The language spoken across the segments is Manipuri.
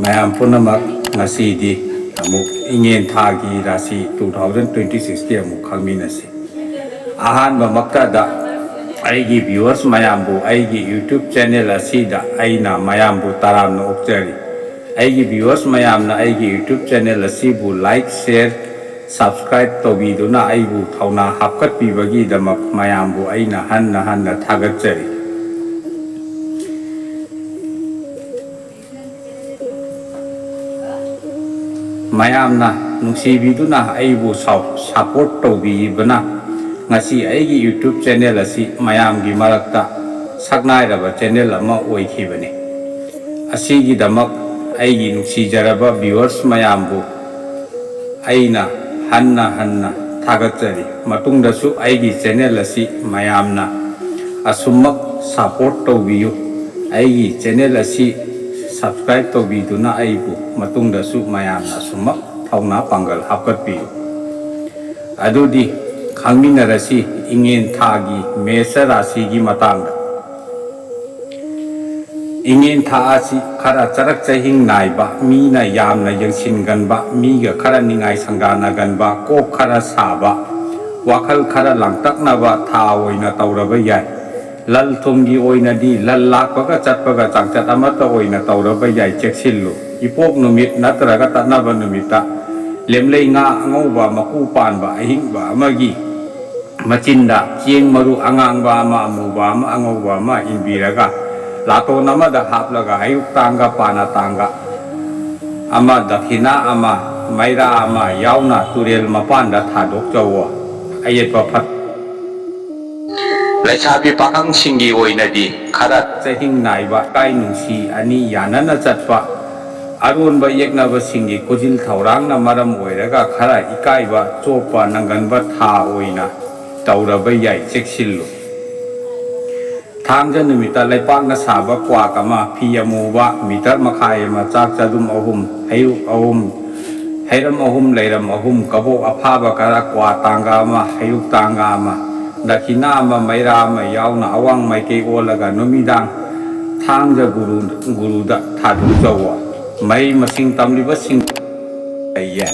mayam punamak ngasidi amuk ingen thagi rasi 2026 ki amuk khangminasi ahan ba maktada aigi viewers mayam bu aigi YouTube channel asida aina mayam bu taram na okjari aigi viewers mayam na aigi YouTube channel asibu like share subscribe tobiduna aibu thauna hapkat pibagi damak mayam bu aina hanna thagatjari mayamna nungsibiduna aibu support tobibana ngasi aigi YouTube channel asi mayamgi marakta saknairaba channel ama oikhibani asigi damak aigi nungsijaraba viewers mayambu aina hanna thagatjari matungdasu aigi channel asi mayamna asummak support tobiyu aigi channel asi subscribe tobiduna aibu matungdasu mayamna sumak thauna pangal hapkatpiyu adudi khangminarasi ingen thagi mesa rasigi matangda ingen tha asi khara charak chahing naiba mina yamna yangsinganba miga khara ningai sangana ganba kok khara saba wakhal khara langtaknaba tha oina tauraba yai lal thumgi oina di lal lakpaga chatpaga changchat amata oina tauraba yai cheksillu ipok numit natraga tatnaba numita lemlei nga angauba maku panba ahingba amagi machinda chieng maru angangba ama amuba ama angauba ama inbiraga lato namada haplaga hayuk tanga pana tanga ama dakhina ama maira ama yauna turel mapanda thadok jawa ayetpa phat Laisabi pakang singgi oinadi kharat chahing naiba kai nungsi ani yanana chatpa arun ba yeknaba singgi kojil thaurangna maram oiraga khara ikaiba choppa nanganba tha oina tauraba yai cheksillu thangja numita laipakna saba kwa kama phiyamuba mitar makhai ma chak chadum ahum hayuk ahum hairam ahum leiram ahum kabok aphaba kara kwa tanga ma hayuk tanga ma dakhina ama maira ama yauna awang maike olaga numidang thangja guruda thadu jawa mai masing tamliba sing ayya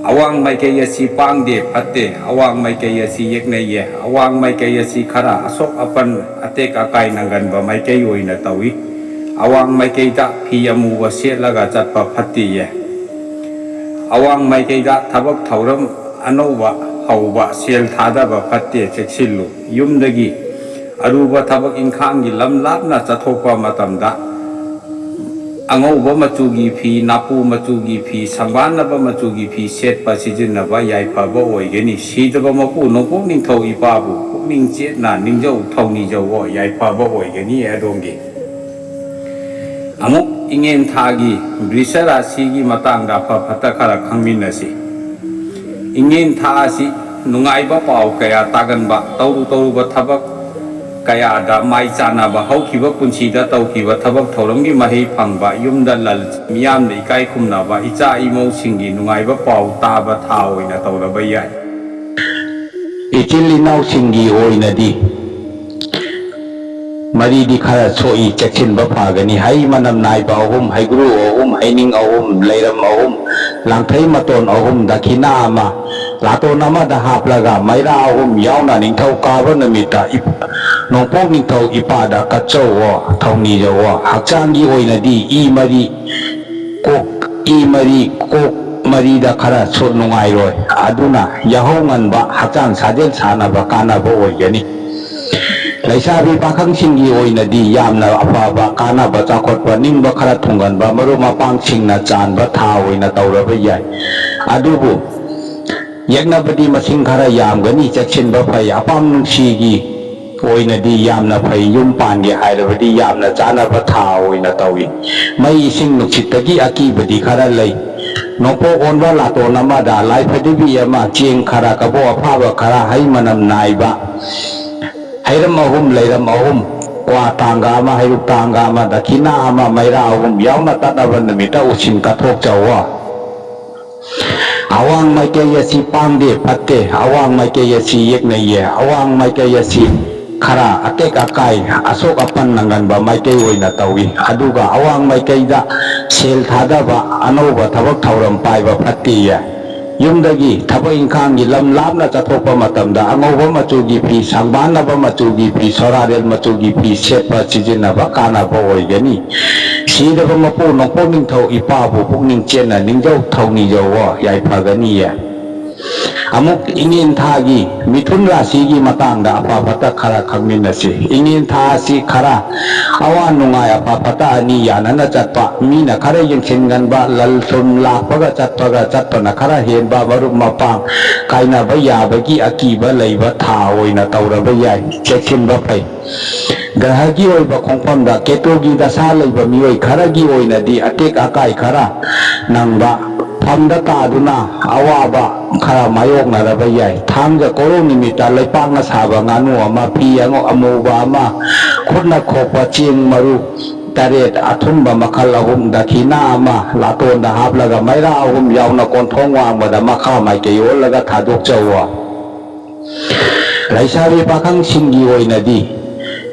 awang maike yasi pangde phatte awang maike yasi yekneye awang maike yasi khara asok apan atek akai nangan ba maike oina tawi awang maike da phiyamu wa setlaga chatpa phattiye awang maike da thabak thauram anova hauba sel thadaba phatte cheksillu yumdagi aruba thabak inkhangi lamlapna chathokpa matamda angauba machugi phi napu machugi phi sangbanaba machugi phi setpa sijinaba yaifaba oigeni sidaba mapu nopok ningthau ipabu pukning chetna ningjau thauni jawo yaifaba oigeni adongi amuk ingen thagi brisha rasigi matangda phata khara khangminasi ingen tha asi nungaiba pau kaya taganba tauruba thabak kaya da mai chana ba haukiba punsida taukiba thabak thoramgi mahi phangba yumda lal miyam de ikai khumna ba icha imau singi nungaiba pau taba tha oina tauraba yai ichilinaw singi oina di mari di khara choi cheksin ba phagani hai manam nai ba ahum hai guru ahum haining ahum leiram ahum langthai maton ahum dakhina ama lato nama da haplaga maira ahum yauna ningthau kaba namita nongpok ningthau ipada kachowo thauni jawo hakchangi oinadi i mari kok mari da khara chot nungai roi aduna yahongan ba hakchan sajel sanaba kanaba oigani laisabi pakhang singi oinadi yamna afaba kanaba chakotpa ningba khara thunganba maru mapang singna chanba tha oina tauraba yai adubu yaknabadi masing khara yamgani cheksinba phai apam nungsigi oinadi yamna phai yum pange hairabadi yamna chanaba tha oina tawi mai ising nuksitagi akibadi khara lei nongpo onba lato namada lai phadibi ama cheng khara kabo aphaba khara hai manam naiba hairam ahum leiram ahum kwa tanga ama hairuk tanga ama dakhina ama maira ahum yauna tataba namita usin kathok jawa awang maike yasi pangde phatte awang maike yasi yekneye awang maike yasi khara atek akai asok apan nanganba maikei oina tawi aduga awang maikeida sel thadaba anauba thabak thauram paiba phatiya yumdagi thabak ingkhanggi lam lapna chathokpa matamda angauba machugi phi sangbanaba machugi phi sorarel machugi phi setpa chijinaba kanaba oigani sidaba mapu nongpo ningthau ipabu pukning chena ningjau thauni jawa yaipagani amuk ingin thagi mithun rasi gi matangda apa pata khara khangminasi ingin tha si khara awan nungai apa pata ani yanana chatpa mina khara yengchen ganba lal thum lakpaga chatpana khara henba marup mapang kaina ba yabagi akiba leiba tha oina tauraba yai chekhinba pai grahagi oiba khongpamda ketogi dasa leiba mioi kharagi oinadi atek akai khara nangba famda taduna awaba khara mayok naraba yai thamja korong nimita leipangna saba nganu ama pi ango amuba ama khutna khokpa ching maru taret athumba makhal ahum dakhina ama laton da haplaga maira ahum yauna konthong wangba makha mai ke yolaga thadok chawa laisabi pakhang singi oinadi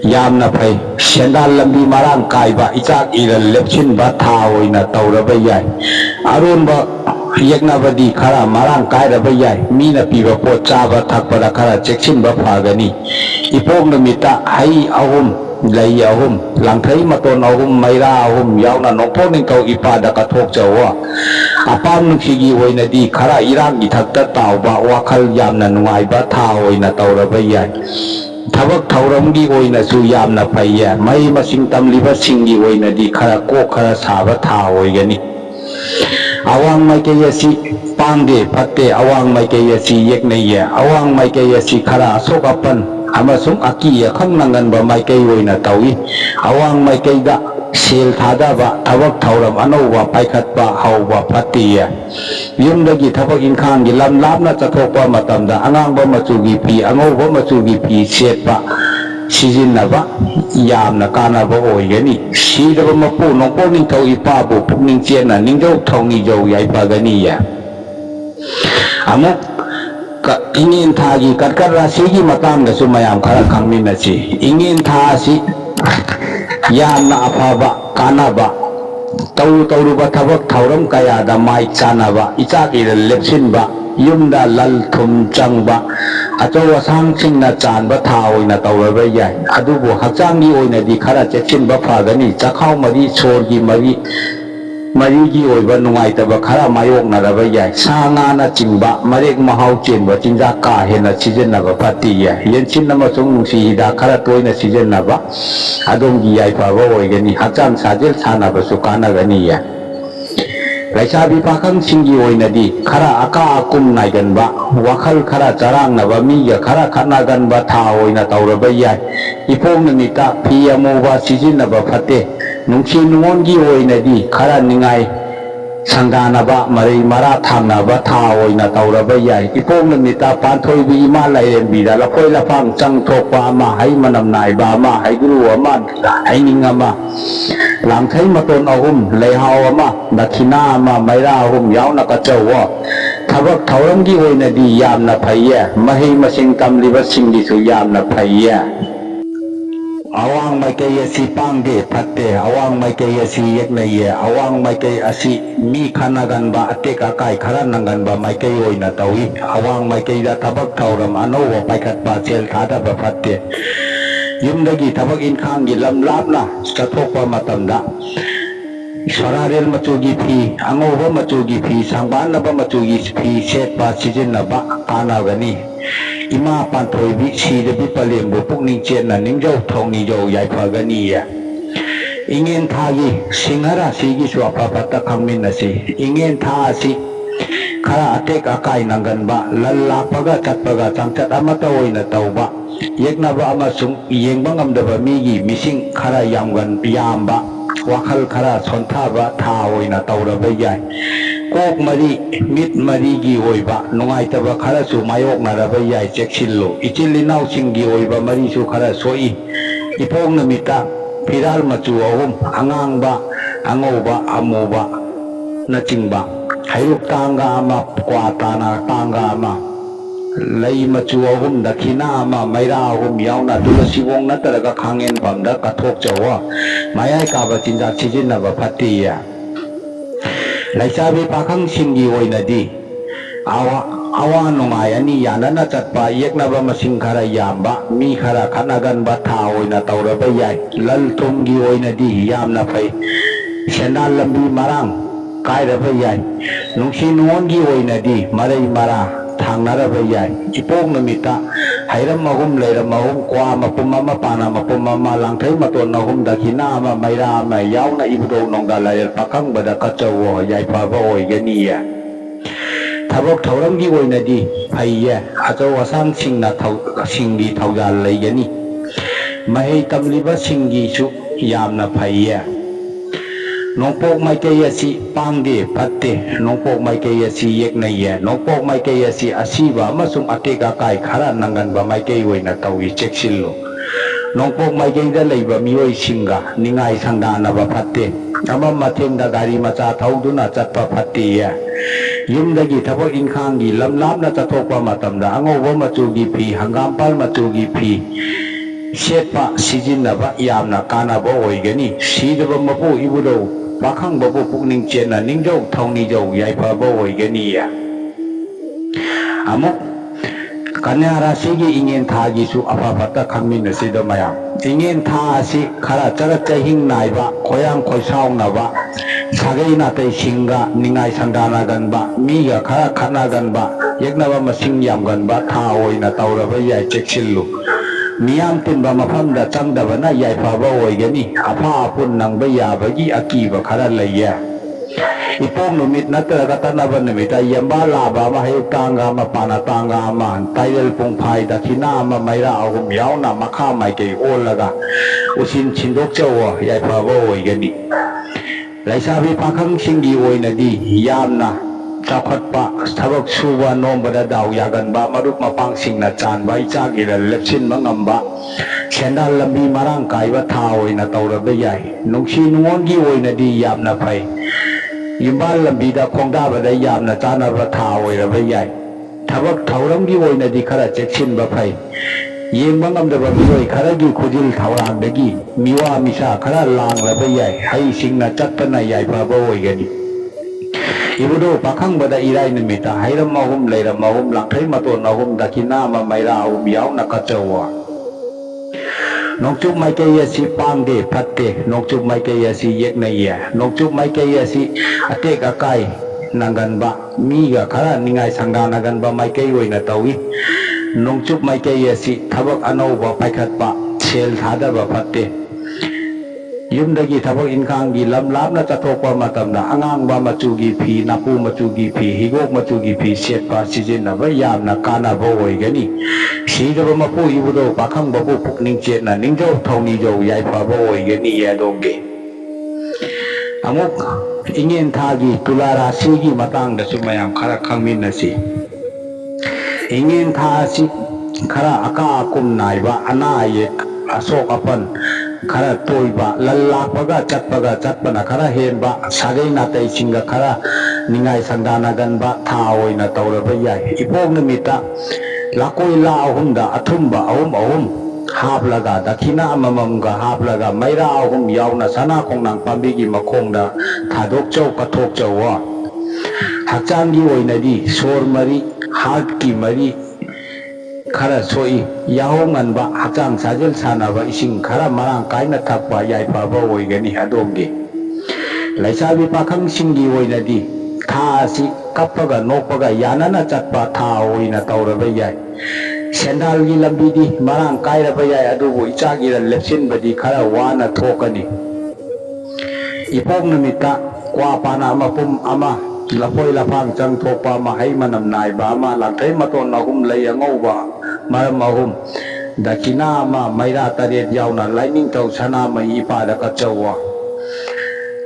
yamna phai sendal lambi marang kaiba ichak iral lepchin ba tha oina tauraba yai arunba yeknabadi khara marang kairaba yai mina piba pot chaba thakpada khara chekchinba phagani ipok namita hai ahum lei ahum langthai maton ahum maira ahum yauna nongpo ningkau ipada kathok chawa apam nukhigi oinadi khara irang gi thakta tauba wakhal yamna nungaiba tha oina tauraba yai thabak thauramgi oinasu yamna phaiya mai masing tamliba singgi oinadi khara ko khara saba tha oigani awang maikei asi pangde phatte awang maikei asi yekneiya awang maikei asi khara asok apan amasung akiya khangnanganba maikei oina tawi awang maikeida sel thadaba thabak thauram anauba paikhatpa hauba phatiya yumdagi thabak ingkhanggi lam lapna chathokpa matamda angangba machugi phi angauba machugi phi setpa sijinnaba yamna kanaba oigani sidaba mapu nongpo ningthau ipabu pukning chena ningjau thauni jau yaipagani amuk ingin thagi katkar rasigi matangdasu mayam khara khangminasi ingin tha asi yamna afaba kanaba tauruba thabak thauram kayada mai chanaba ichak iral lepsinba yumda lal thum changba achau asangchingna chanba tha oina tauraba yai adubu hakchanggi oinadi khara chekchinba phagani chakhau mari sorgi marigi oiba nungaitaba khara mayoknaraba yai sanga na chingba marek mahau chenba chinja ka hena sijinnaba phatiya yenchin amasung nungsi hida khara toina sijinnaba adongi yai phaba oigani hakchang sajel sanaba su kanagani ya laisabi pakhang singi oinadi khara aka akum naiganba wakhal khara charangnaba miga khara khanaganba tha oina tauraba yai ipong namita phi amuba sijinnaba phate nungsi nungongi oinadi khara ningai sangdanaba marai mara thangnaba tha oina tauraba yai ipong namita panthoibi ima lairenbida laphoi laphang changthokpa ama hai manam naiba ama hai guru ama hai ning ama langthai maton ahum leihau ama dakhina ama maira ahum yauna kachawa thabak thauramgi oinadi yamna phaiya mahei masing tamliba singgisu yamna phaiya awang maikei asi pangde phatte awang maikei asi yeknaiya awang maikei asi mi khanaganba atek akai khara nanganba maikei oina tawi awang maikei da thabak thauram anauba paikhatpa chel thadaba phatte yumdagi thabak inkhanggi lam lapna chathokpa matamda sorarel machugi phi angauba machugi phi sangbanaba machugi phi setpa sijinnaba kanagani ima panthoibi sidabi palembu pukning chena ningjau thauni jau yaipagani ingen thagi singhara sigi su apapata khangminasi ingen tha asi khara atek akai nanganba lallakpaga chatpaga changchat amata oina tauba yeknaba amasung yengba ngamdaba migi mising khara yamba wakhal khara sonthaba tha oina tauraba yai kok mari mit marigi oiba nungaitaba khara su mayoknaraba yai cheksillo ichilinau singgi oiba mari su khara soi ipong namita piral machu ahum angangba angauba amuba nachingba hairuk tanga ama kwa tana tanga ama lei machu ahum dakhina ama maira ahum yauna tulasi wong nataraga khangen pamda kathok chawa mayai ka ba chinja chijin na ba phatiya laisabi pakhang singi oinadi awa nungai ani yanana chatpa yeknaba masing khara yamba mi khara khanagan ba tha oina tauraba yai lal thumgi oinadi yamna phai sendal lambi marang kairaba yai nungsi nuongi oinadi marai mara thangnaraba yai ipok numita hairam mahum leiram mahum kwa mapum ama pana mapum ama langthai maton nahum dakhina ama maira ama yauna ibdo nongda layal pakhang bada kachawo yai phaba oigania thabok thauramgi oinadi phaiye achau asang singna singgi thaujal leigani mahei tamliba singgi su yamna phaiye nongpok maikei asi pangge patte nongpok maikei asi yeknaiye nongpok maikei asi asiba amasung ateka kai khara nangan ba maikei oina tawi cheksillo nongpok maikei da leiba mioi singa ningai sangdana ba patte ama mathengda gari macha thauduna chatpa phattiye yumdagi thabak inkhangi lamlamna chathokpa matamda angoba machugi phi hangampal machugi phi setpa sijinaba yamna kanaba oigani sidaba mapu ibudo pakhang babu pukning chena ningjau thauni jau yaipaba oigani ya amuk kanya rasigi ingen thagi su apapata khangmin sida mayam ingen tha si khara charat chahing naiba khoyang khoisaung naba sagai na tai singa ningai sandana ganba miga khara khana ganba yeknaba masing yam ganba tha oina tauraba yai cheksillu miyam tinba mafamda changdabana yaifaba oigani apha apun nangba yabagi akiba khara laiya ipong numit natraga tanaba numita yamba laba ma hayutanga ma panatanga ma taidal pungphai dakhina ma maira ahum yauna makha maikei olaga usin chindok chawa yaifaba oigani laisabi pakhang singi oinadi yamna chakhatpa thabak suba nombada daw yaganba marup mapang singna chanba ichagira lepsin mangamba sendal lambi marang kaiba tha oina tauraba yai nungsi nuongi oinadi yamna phai yimbal lambi da khongda bada yamna chanaba tha oiraba yai thabak thauramgi oinadi khara cheksinba phai yengba ngamdaba mioi kharagi khujil thaurangdagi miwa misa khara langlaba yai hai singna chatpana yaipaba oigani ibudo pakhang bada irai numita hairam mahum leiram mahum langthai maton ahum dakhina ma maira ahum yauna kachawa nokchuk maikei asi pangde phatte nokchuk maikei asi yeknaiya nokchuk maikei asi atek akai nanganba miga khara ningai sangdana ganba maikei oina tawi nokchuk maikei asi thabak anauba paikhatpa sel thadaba phatte yumdagi thabak inkhangi lamlamna chathokpa matamda angangba machugi phi napu machugi phi higok machugi phi setpa sijinaba yamna kanaba oigani sidaba mapu ibudo pakhang babu pukning chetna ningjau thauni jau yaipaba oigani yadongge amuk ingen thagi tulara sigi matangda sumayam khara khangminasi ingen tha si khara aka akum naiba anayek asok apan khara toiba lallakpaga chatpana khara henba sagai natai singa khara ningai sangdana ganba tha oina tauraba yai ipok numita lakoi la ahumda athumba ahum haplaga dakhina amamamga haplaga maira ahum yauna sana kongnang pambigi makhongda thadok chau kathok chawa hakchanggi oinadi sor mari heart ki mari khara soi yahong anba hakchang sajel sanaba ising khara marang kaina thakpa yaipaba oigani adongge laisabi pakhang singi oinadi tha asi kappaga nokpaga yanana chatpa tha oina tauraba yai sendal gi lambidi marang kairaba yai adubu ichagira lepsinbadi khara wana thokani ipok numita kwa pana mapum ama lapoi lapang chang thokpa ma hai manam nai ba ma langthai maton ahum lei angauba maram ahum dakhina ma maira taret yauna laining tau sana ma ipa da kachawa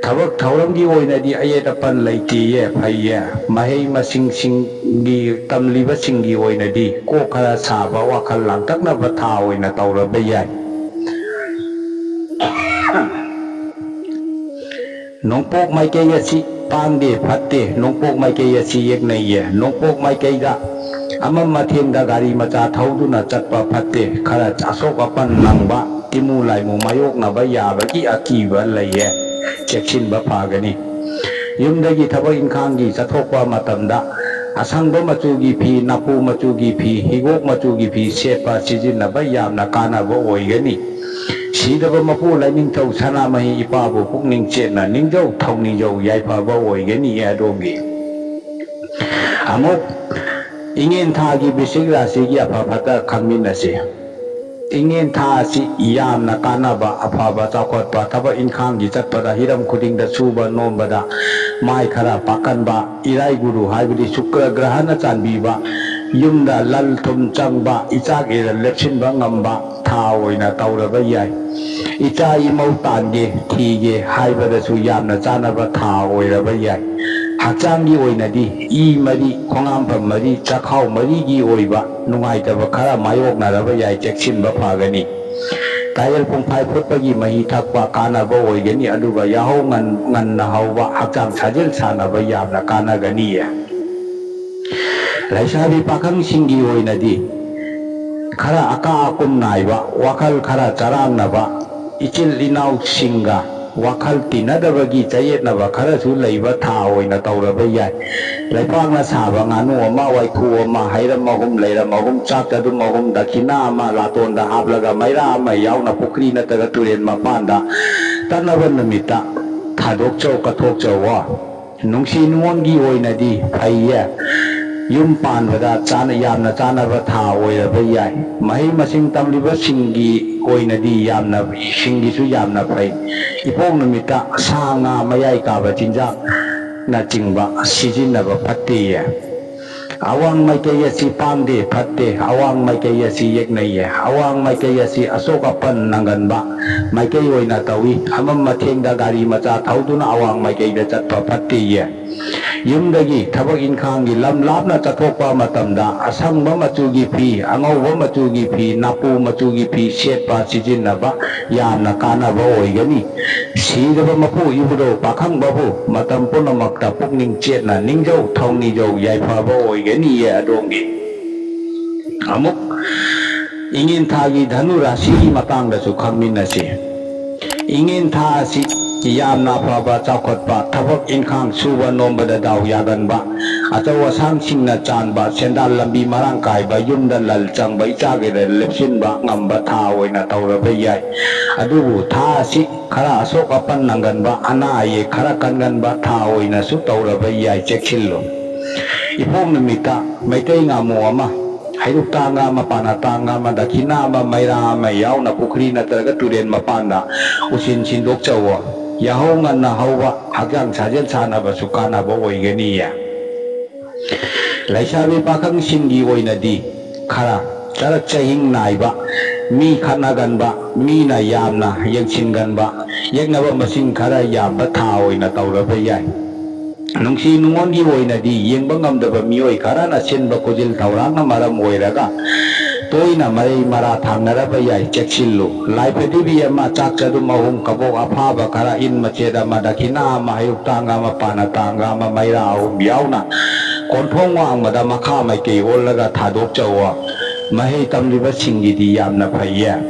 thabak thauramgi oinadi ayetapan leitiye phaiye mahei masing singgi tamliba singgi oinadi ko khara saba wakhal langtakna ba tha oina tauraba yai nongpok maikei asi pangde phatte nongpok maikei asi yeknaiye nongpok maikei da ꯑꯃ ꯃꯊꯦꯡꯗ ꯒꯥꯔꯤ ꯃꯆꯥ ꯊꯧꯗꯨꯅ ꯆꯠꯄ ꯐꯠꯇꯦ ꯈꯔ ꯑꯁꯣꯛ ꯑꯄꯟ ꯅꯪꯕ ꯇꯤꯃꯨ ꯂꯥꯏꯃꯨ ꯃꯥꯌꯣꯛꯅꯕ ꯌꯥꯕꯒꯤ ꯑꯀꯤꯕ ꯂꯩꯌꯦ ꯆꯦꯛꯁꯤꯟꯕ ꯐꯒꯅꯤ ꯌꯨꯝꯗꯒꯤ ꯊꯕꯛ ꯏꯟꯈꯥꯡꯒꯤ ꯆꯠꯊꯣꯛꯄ ꯃꯇꯝꯗ ꯑꯁꯪꯕ ꯃꯆꯨꯒꯤ ꯐꯤ ꯅꯥꯄꯨ ꯃꯆꯨꯒꯤ ꯐꯤ ꯍꯤꯒꯣꯛ ꯃꯆꯨꯒꯤ ꯐꯤ ꯁꯦꯠꯄ ꯁꯤꯖꯤꯟꯅꯕ ꯌꯥꯝꯅ ꯀꯥꯟꯅꯕ ꯑꯣꯏꯒꯅꯤ ꯁꯤꯗꯕ ꯃꯄꯨ ꯂꯥꯏꯅꯤꯡꯊꯧ ꯁꯅꯥꯃꯍꯤ ꯏꯄꯥꯕꯨ ꯄꯨꯛꯅꯤꯡ ꯆꯦꯠꯅ ꯅꯤꯡꯖꯧ ꯊꯧꯅꯤꯖꯧ ꯌꯥꯏꯐꯕ ꯑꯣꯏꯒꯅꯤ ꯑꯗꯣꯝꯒꯤ ꯑꯃꯨꯛ ꯏꯉꯦꯟ ꯊꯥꯒꯤ ꯕꯤꯁꯤꯛ ꯔꯥశꯤꯒꯤ ꯑꯐ ꯐꯠꯇ ꯈꯪꯃꯤꯟꯅꯁꯤ ꯏꯉꯦꯟ ꯊꯥ ꯑꯁꯤ ꯌꯥꯝꯅ ꯀꯥꯟꯅꯕ ꯑꯐꯕ ꯆꯥꯎꯈꯠꯄ ꯊꯕꯛ ꯏꯟꯈꯥꯡꯒꯤ ꯆꯠꯄꯗ ꯍꯤꯔꯝ ꯈꯨꯗꯤꯡꯗ ꯁꯨꯕ ꯅꯣꯝꯕꯗ ꯃꯥꯏ ꯈꯔ ꯄꯥꯛꯀꯟꯕ ꯏꯔꯥꯏ ꯒꯨꯔꯨ ꯍꯥꯏꯕꯗꯤ ꯁꯨꯀ꯭ꯔ ꯒ꯭ꯔꯍꯅ ꯆꯥꯟꯕꯤꯕ ꯌꯨꯝꯗ ꯂꯜ ꯊꯨꯝ ꯆꯪꯕ ꯏꯆꯥꯛ ꯏꯔꯟ ꯂꯦꯞꯁꯤꯟꯕ ꯉꯝꯕ ꯊꯥ ꯑꯣꯏꯅ ꯇꯧꯔꯕ ꯌꯥꯏ ꯏꯆꯥ ꯏꯃꯧ ꯇꯥꯟꯒꯦ ꯊꯤꯒꯦ ꯍꯥꯏꯕꯗꯁꯨ ꯌꯥꯝꯅ ꯆꯥꯅꯕ ꯊꯥ ꯑꯣꯏꯔꯕ ꯌꯥই ꯍꯛꯆꯥꯡꯒꯤ ꯑꯣꯏꯅꯗꯤ ꯏ ꯃꯔꯤ ꯈꯣꯡꯍꯥꯝꯐꯝ ꯃꯔꯤ ꯆꯈꯥꯎ ꯃꯔꯤꯒꯤ ꯑꯣꯏꯕ ꯅꯨꯡꯉꯥꯏꯇꯕ ꯈꯔ ꯃꯥꯌꯣꯛꯅꯔꯕ ꯌꯥꯏ ꯆꯦꯛꯁꯤꯟꯕ ꯐꯒꯅꯤ ꯇꯥꯌꯦꯜ ꯄꯨꯡꯐꯥꯏ ꯐꯨꯠꯄꯒꯤ ꯃꯍꯤ ꯊꯛꯄ ꯀꯥꯟꯅꯕ ꯑꯣꯏꯒꯅꯤ ꯑꯗꯨꯒ ꯌꯥꯍꯧ ꯉꯟꯅ ꯍꯧꯕ ꯍꯛꯆꯥꯡ ꯁꯥꯖꯦꯜ ꯁꯥꯟꯅꯕ ꯌꯥꯝꯅ ꯀꯥꯟꯅꯒꯅꯤꯌꯦ ꯂꯩꯁꯥꯕꯤ ꯄꯥꯈꯪꯁꯤꯡꯒꯤ ꯑꯣꯏꯅꯗꯤ khara aka akum naiba wakal khara charangnaba ichil inausinga wakal tinadabagi chayetnaba khara su leiba tha oina tauraba yai laipakna saba nganu ama waikhu ama hairam ahum leiram ahum chak tadum ahum dakina ama latonda hablaga maira ama yauna pukri nataga turen mapanda tanaba namita thadok chau kathok chawa nungsi nuongi oinadi phaiye yum panbada chana yamna chanaba tha oiraba yai mahi masing tamliba singi oinadi yamna singi su yamna phai ipong namita sa nga mayai kaba chinjak na chingba sijinaba phatte awang maikaya si pangde phatte awang maikaya si yeknaiye awang maikaya si asoka pan nanganba maikai oina tawi amam mathengda gari macha thauduna awang maikaida chatpa phatte yumdagi thabak inkhangi lam lapna chathokpa matamda asangba machugi phi angauba machugi phi napu machugi phi setpa sijinaba yamna kanaba oigani sidaba mapu yubudo pakhang babu matam punamakta pukning chetna ningjau thongni jau yaifaba oigani ye adongi amuk ingin thagi dhanu rasi matangda su khangminasi ingin tha si yamna phaba chakhotpa thabak inkhang suba nombada daw yaganba achaw asang singna chanba sendal lambi marang kaiba yumda lal changba ichagire lepsinba ngamba tha oina tauraba yai adubu tha si khara asok apan nanganba ana ye khara kanganba tha oina su tauraba yai cheksillo ipong namita maitai ngamu ama hairuk tanga mapana tanga madakina ma maira ma yauna pukri natraga turen mapanda usin sindok chawa yahau nganna hauwa hagang sajel sanaba sukanaba oigani ya laisabi pakhang singi oinadi khara charak chahing naiba mi khanaganba mi na yamna yengsinganba yegnaba masing khara yamba tha oina tauraba yai nungsi nungongi oinadi yengba ngamdaba mioi khara na sinba kujil thaurangna maram oiraga toina marai mara thangnaraba yai cheksillu laipadibi ama chak chadum ahum kabok aphaba khara in macheda madakina ama hayuk tanga ma pana tanga ma maira ahum yauna konthong wangmada makha maikei olaga thadok chawa mahi tamliba singidi yamna phaiya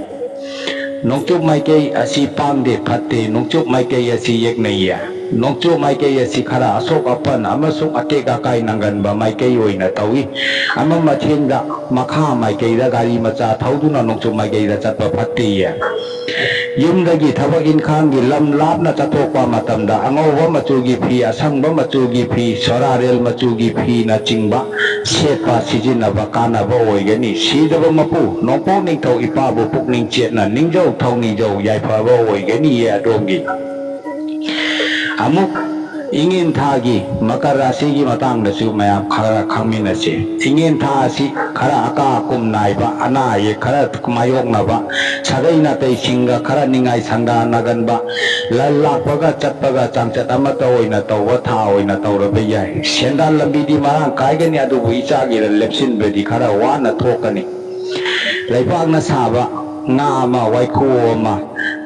nokchuk maikei asi pangde phatte nokchuk maikei asi yeknaiya nokchuk maikei asi khara asok apan amasung ateka kai nanganba maikei oina tawi ama mathengda makha maikei da gari macha thauduna nokchuk maikei da chatpa phatte yumdagi thabak inkhangi lam lapna chathokpa matamda angauba machugi phi asangba machugi phi sorarel machugi phi na chingba setpa sijinaba kanaba oigani sidaba mapu nongpo ningthau ipabu pukning chetna ningjau thongni jau yaifaba oigani ye adongi amuk ingin thagi makar rasi gi matang da su mayam khara khangminasi ingin tha si khara aka kum naiba ana ye khara kumayok naba sagaina tai singa khara ningai sanga naganba lalakpaga chatpaga changchat amata oina tawwa tha oina tawraba yai sendal lambi di marang kaigani adu ichagi lepsin bedi khara wana thokani laipakna saba nga ama waikhu ama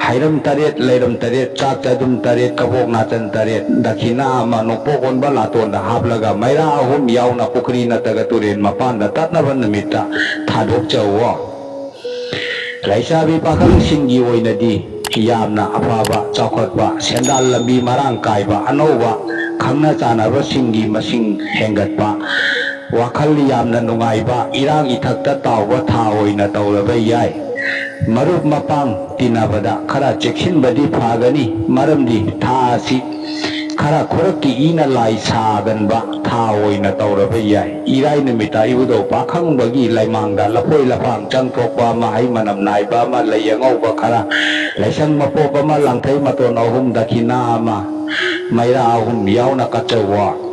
hairam taret leiram taret chak chadum taret kabok na chan taret dakhina ama nokpok onba laton da haplaga maira ahum yauna pukri na taga turen mapan da tatna namita thadok chawo Laisabi pakhang singgi oinadi yamna afaba chaukhatba sendal lambi marang kaiba anoba khangna chanaba singgi masing hengatba wakhal yamna nungaiba irang ithakta tawba tha oina tawraba yai marup mapang tinabada khara chekhinbadi phagani maramdi tha asi khara khorakki ina lai saganba tha oina tawraba yai irai numita ibudo pakhang-bagi laimangda lapoi lapang changthokpa ma hai manam naiba ma layangauba khara laisang mapopa ma langthai maton ahum dakhina ma maira ahum yauna kachawa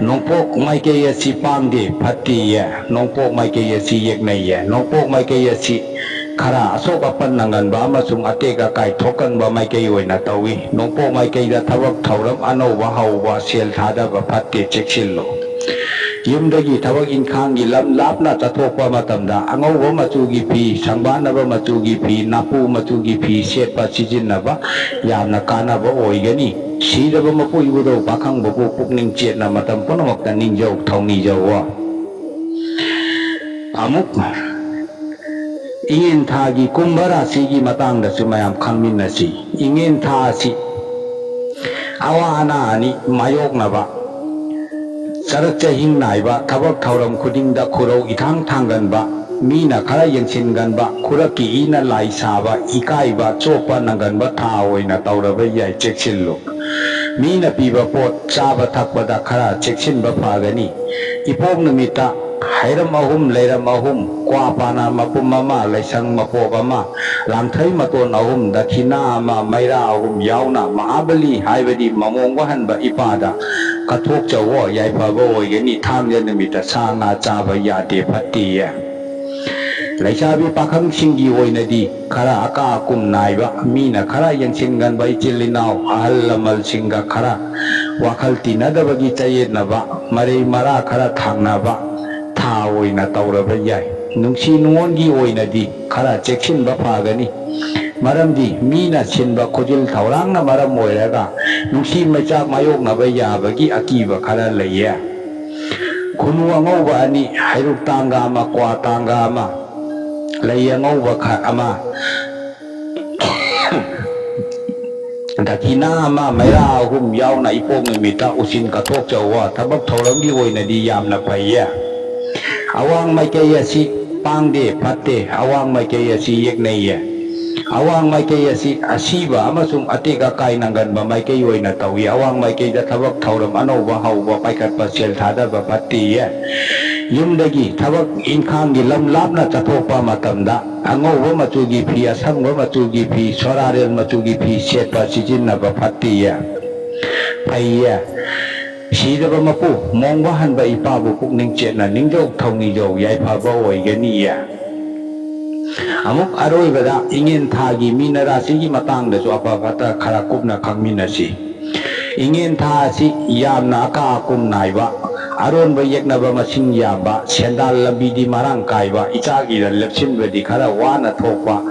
nongpok maike yasi pangde phatti ya nongpok maike yasi yeknai ya nongpok maike yasi khara asok apan nangan ba amasung atega kai thokan ba maike oina tawi nongpok maike da thabak thauram anova hauba sel thada ba phatte cheksillo yumdagi thabak inkhanggi lam lapna chathokpa matamda angauba machugi phi sangbanaba machugi phi napu machugi phi setpa sijinaba yamna kanaba oigani siraba mapu ibudo pakhang bapu pukning chetna matam punamakta ningjau thauni jawa amuk ingin thagi kumbara sigi matang da sumayam khangminnasi ingin tha si awana ani mayok naba sarak chahing naiba thabak thauram khudingda khurau ithang thanganba mina khara yengsinganba khuraki ina lai saba ikaiba chopa nanganba tha oina tauraba yai cheksillo mina piba pot chaba thakpada khara cheksinba phagani ipok numita hairam ahum leiram ahum kwa pana mapum ama laisang mapop ama lamthai maton ahum dakhina ama maira ahum yauna mahabali haibadi mamongwa hanba ipada kathok chawo yaipaba oigani thamja numita sanga chaba yade phatiya Laisabi pakhang singgi oinadi khara aka akum naiba mina khara yangsinganba ichilinau ahal lamal singa khara wakhal tinadabagi chayetnaba marei mara khara thangnaba tha oina tauraba yai nungsi nungongi oinadi khara cheksinba phagani maramdi mina sinba khojil thaurangna maram oiraga nungsi machak mayoknaba yabagi akiba khara laiya khunu angauba ani hairuk tanga ama kwa tanga ama layangauba kha ama dakhina ama maira ahum yauna ipok numita usin kathok chawa thabak thauramgi oinadi yamna phaiya awang maike yasi pangde phatte awang maike yasi yeknai ya awang maike yasi asiba amasung atega kai nanganba maike oina tawi awang maike da thabak thauram anova hauba paikatpa sel thada ba phatti ya yumdagi thabak inkhanggi lam lapna chathokpa matamda angauba machugi phi asangba machugi phi sorarel machugi phi setpa sijinna ba phatti ya phaiya siraba mapu mongba hanba ipabu pukning chetna ningjau thauni jau yaipaba oigani ya amuk aroibada ingin thagi mina rasigi matangda su apagata khara kupna khangminasi ingin tha si yamna aka akum naiba aronba yeknaba masing yamba sendal lambidi marang kaiba ichagi da lepsinbadi khara wana thokpa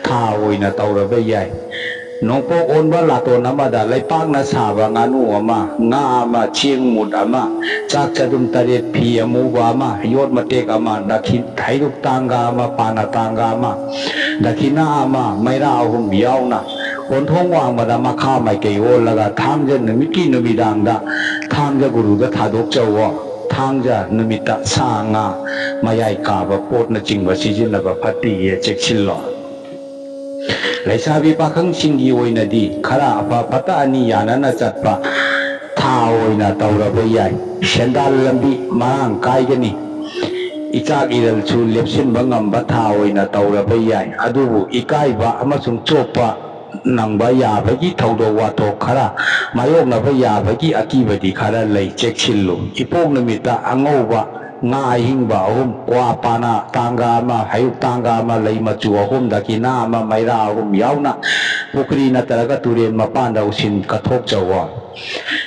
tha oina tauraba yai nongpo onba laton amada laipakna saba nganu ama nga ama chiengmut ama chak chadum taret phi amuba ama yot matek ama dakhin thairuk tanga ama pana tanga ama dakhina ama maira ahum yauna onthong wangmada makha maikei olaga thamja numiki numidangda thamja guruga thadok chawo thamja numita sanga mayai kaba potna chingba sijinaba phatti ye cheksillo Laisabi pakhang singgi oinadi khara apa phata ani yanana chatpa tha oina tauraba yai sendal lambi marang kaigani ichak iral chu lepsinba ngamba tha oina tauraba yai adubu ikaiba amasung chopa nangba yabagi thaudo wato khara mayoknaba yabagi akibadi khara lei cheksillu ipok numita angauba nga hingba ahum kwa pana tanga ama hayuk tanga ama lei machu ahum dakina ama maira ahum yauna pukri na taraga turen mapanda usin kathok chawa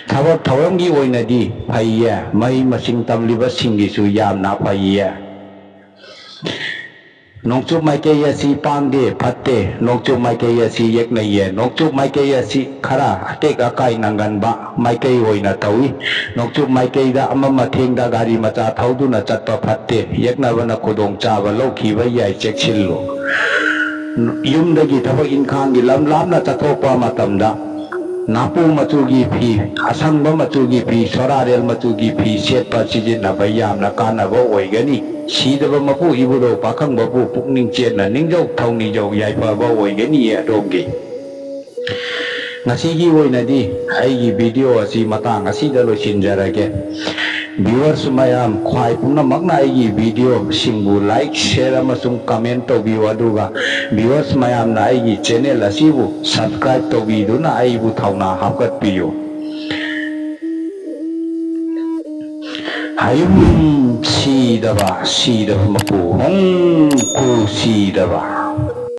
thabak thauramgi oinadi phaiya mai masing tamliba singgi su yamna phaiya ꯅꯣꯡꯆꯨꯞ ꯃꯥꯏꯀꯩ ꯑꯁꯤ ꯄꯥꯡꯗꯦ ꯐꯠꯇꯦ ꯅꯣꯡꯆꯨꯞ ꯃꯥꯏꯀꯩ ꯑꯁꯤ ꯌꯦꯛꯅꯩꯌꯦ ꯅꯣꯡꯆꯨꯞ ꯃꯥꯏꯀꯩ ꯑꯁꯤ ꯈꯔ ꯑꯇꯦꯛ ꯑꯀꯥꯏ ꯅꯪꯒꯟꯕ ꯃꯥꯏꯀꯩ ꯑꯣꯏꯅ ꯇꯧꯏ ꯅꯣꯡꯆꯨꯞ ꯃꯥꯏꯀꯩꯗ ꯑꯃ ꯃꯊꯦꯡꯗ ꯒꯥꯔꯤ ꯃꯆꯥ ꯊꯧꯗꯨꯅ ꯆꯠꯄ ꯐꯠꯇꯦ ꯌꯦꯛꯅꯕꯅ ꯈꯨꯗꯣꯡꯆꯥꯕ ꯂꯧꯈꯤꯕ ꯌꯥꯏ ꯆꯦꯛꯁꯤꯜꯂꯨ ꯌꯨꯝꯗꯒꯤ ꯊꯕꯛ ꯏꯟꯈꯥꯡꯒꯤ ꯂꯝ ꯂꯥꯞꯅ ꯆꯠꯊꯣꯛꯄ ꯃꯇꯝꯗ ꯅꯥꯄꯨ ꯃꯆꯨꯒꯤ ꯐꯤ ꯑꯁꯪꯕ ꯃꯆꯨꯒꯤ ꯐꯤ ꯁꯣꯔꯥꯔꯦꯜ ꯃꯆꯨꯒꯤ ꯐꯤ ꯁꯦꯠꯄ ꯁꯤꯖꯤꯟꯅꯕ ꯌꯥꯝꯅ ꯀꯥꯟꯅꯕ ꯑꯣꯏꯒꯅꯤ ꯁꯤꯗꯕ ꯃꯄꯨ ꯏꯕꯨꯙꯧ ꯄꯥꯈꯪꯕꯕꯨ ꯄꯨꯛꯅꯤꯡ ꯆꯦꯠꯅ ꯅꯤꯡꯖꯧ ꯊꯧꯅꯤꯖꯧ ꯌꯥꯏꯐꯕ ꯑꯣꯏꯒꯅꯤ ꯑꯗꯣꯝꯒꯤ ꯉꯁꯤꯒꯤ ꯑꯣꯏꯅꯗꯤ ꯑꯩꯒꯤ ꯚꯤꯗꯤꯑꯣ ꯑꯁꯤ ꯃꯇꯥꯡ ꯑꯁꯤꯗ ꯂꯣꯏꯁꯤꯟꯖꯔꯒꯦ ꯚꯤꯌꯨꯋꯔꯁ ꯃꯌꯥꯝ ꯈ꯭ꯋꯥꯏ ꯄꯨꯝꯅꯃꯛꯅ ꯑꯩꯒꯤ ꯚꯤꯗꯤꯑꯣꯁꯤꯡꯕꯨ ꯂꯥꯏꯛ ꯁꯦꯌꯔ ꯑꯃꯁꯨꯡ ꯀꯃꯦꯟ ꯇꯧꯕꯤꯌꯨ ꯑꯗꯨꯒ ꯚꯤꯌꯨꯋꯔꯁ ꯃꯌꯥꯝꯅ ꯑꯩꯒꯤ ꯆꯦꯅꯦꯜ ꯑꯁꯤꯕꯨ ꯁꯕꯁꯀ꯭ꯔꯥꯏꯕ ꯇꯧꯕꯤꯗꯨꯅ ꯑꯩꯕꯨ ꯊꯧꯅꯥ ꯍꯥꯞꯀꯠꯄꯤꯌꯨ ꯍꯌꯨꯝ ꯁꯤꯗꯕ ꯃꯄꯨ ꯍꯣꯡꯀꯨ ꯁꯤꯗꯕ